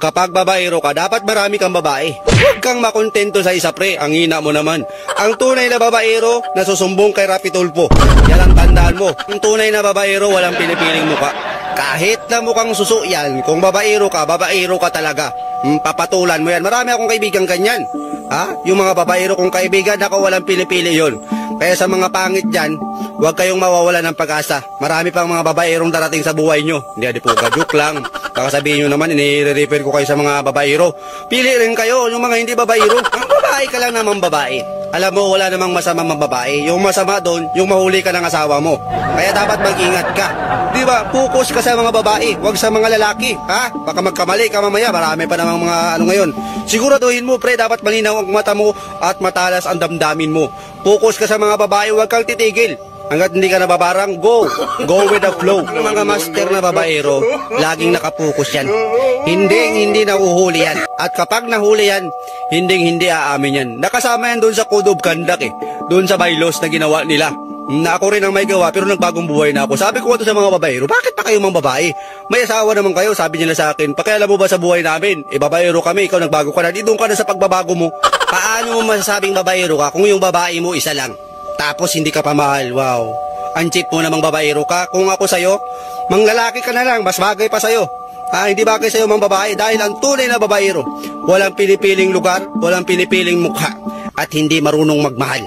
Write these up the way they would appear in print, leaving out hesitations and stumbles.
Kapag babaero ka, dapat marami kang babae. Huwag kang makontento sa isa, pre. Ang hina mo naman. Ang tunay na babaero, nasusumbong kay Rapi Tulfo. Yan ang tandaan mo. Ang tunay na babaero, walang pinipiling muka. Kahit na mukhang suso yan, kung babaero ka talaga. Papatulan mo yan. Marami akong kaibigan ganyan. Yung mga babaero kong kaibigan, ako walang pinipili yon. Kaya sa mga pangit dyan, huwag kayong mawawala ng pag-asa. Marami pang mga babaerong darating sa buhay nyo. Hindi, po joke lang. Baka sabihin nyo naman, ini-refer ko kayo sa mga babaero. Pili rin kayo, yung mga hindi babaero. Ang babae ka lang naman babae. Alam mo, wala namang masamang babae. Yung masama doon, yung mahuli ka ng asawa mo. Kaya dapat mag-ingat ka. Di ba? Focus ka sa mga babae, huwag sa mga lalaki. Baka magkamali ka mamaya, marami pa namang mga ngayon. Siguraduhin mo, pre, dapat malinaw ang mata mo at matalas ang damdamin mo. Focus ka sa mga babae, huwag kang titigil. Hanggat hindi ka nababarang, go with the flow. Ang mga master na babaero, laging nakapokus yan. Hindi nahuhuli yan. At kapag nahuli yan, hindi aamin yan. Nakasama yan doon sa Code of Conduct doon sa bylaws na ginawa nila. Na ako rin ang may gawa pero nagbagong buhay na ako. Sabi ko ito sa mga babaero, bakit pa kayo mga babae? May asawa naman kayo, sabi nila sa akin. Pakialam mo ba sa buhay namin? Babaero kami, ikaw nagbago ka na. Doon ka na sa pagbabago mo. Paano mo masasabing babaero ka kung yung babae mo isa lang? Tapos hindi ka pa mahal, wow. Ang cheap mo namang babaero ka. Kung ako sa'yo, manglalaki ka na lang, mas bagay pa sa'yo. Hindi bagay sa'yo mang babae dahil ang tunay na babaero, walang pinipiling lugar, walang pinipiling mukha, at hindi marunong magmahal.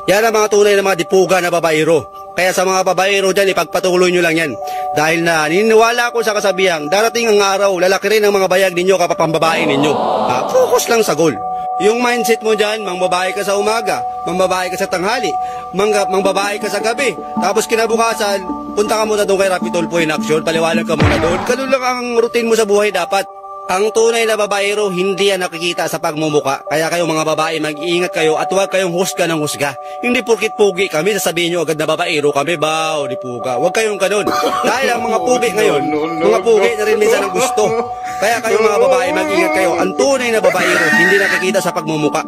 Yan ang mga tunay na mga dipuga na babaero. Kaya sa mga babaero dyan, ipagpatuloy nyo lang yan. Dahil na naniniwala ako sa kasabihang, darating ang araw, lalaki rin ang mga bayag ninyo kapag pambabae ninyo. Focus lang sa goal. Yung mindset mo dyan, mangbabae ka sa umaga, mangbabae ka sa tanghali, mangbabae ka sa gabi. Tapos kinabukasan, punta ka muna doon kay Rapi Tulfo in action, paliwanag ka muna doon. Ganun lang ang routine mo sa buhay dapat. Ang tunay na babaero, hindi yan nakikita sa pagmumuka. Kaya kayo mga babae, mag-iingat kayo at huwag kayong husga ng husga. Hindi porkit pugi kami, sasabihin nyo agad na babaero kami, baw, di puga. Huwag kayong ganun. Dahil ang mga pugi ngayon, mga pugi na rin minsan ang gusto. Kaya kayo mga babae, mag-ingat kayo. Ang tunay na babaero, hindi nakikita sa pagmumuka.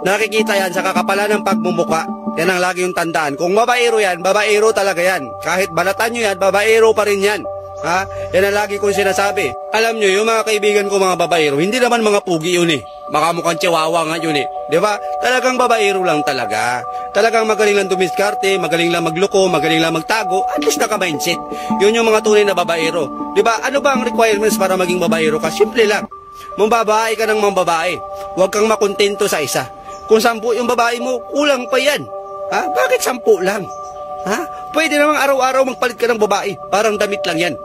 Nakikita yan sa kakapalan ng pagmumuka. Yan ang lagi yung tandaan. Kung babaero yan, babaero talaga yan. Kahit balatan nyo yan, babaero pa rin yan. Yan ang lagi kong sinasabi. Alam nyo, yung mga kaibigan ko mga babaero, hindi naman mga pugi yun Makamukhang chihuahua nga yun Diba? Talagang babaero lang talaga. Talagang magaling lang dumiskarte, magaling lang magloko, magaling lang magtago, at least naka-mindset. Yun yung mga tunay na babaero. Diba? Ano ba ang requirements para maging babaero ka? Simple lang. Mambabae ka ng mambabae. Huwag kang makontento sa isa. Kung 10 yung babae mo, kulang pa yan. Bakit 10 lang? Pwede namang araw-araw magpalit ka ng babae. Parang damit lang yan.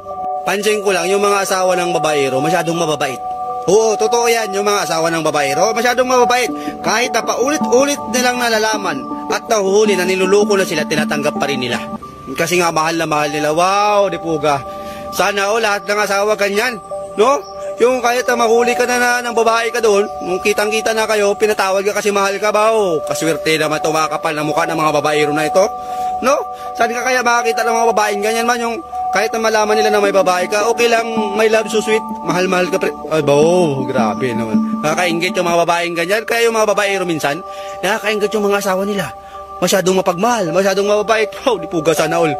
Pansin ko lang, yung mga asawa ng babaero, masyadong mababait. Oo, totoo yan, yung mga asawa ng babaero, masyadong mababait. Kahit na paulit-ulit nilang nalalaman at nahuhuli na niluluko na sila, tinatanggap pa rin nila. Kasi nga mahal na mahal nila. Wow, di puga. Sana lahat ng asawa ganyan, no? Yung kahit na mahuli ka na ng babae ka doon, nung kitang-kita na kayo, pinatawag ka kasi mahal ka ba? Kaswerte naman ito, makakapal na mukha ng mga babaero na ito. No? Saan ka kaya makakita ng mga babaeng ganyan man? Yung kahit na malaman nila na may babae ka, okay lang, may love so sweet, mahal-mahal ka pre. Grabe naman. Nakakaingit yung mga babaeng ganyan. Kaya yung mga babaero minsan, nakakaingit yung mga asawa nila. Masyadong mapagmahal, masyadong mababait. Di puga sana all.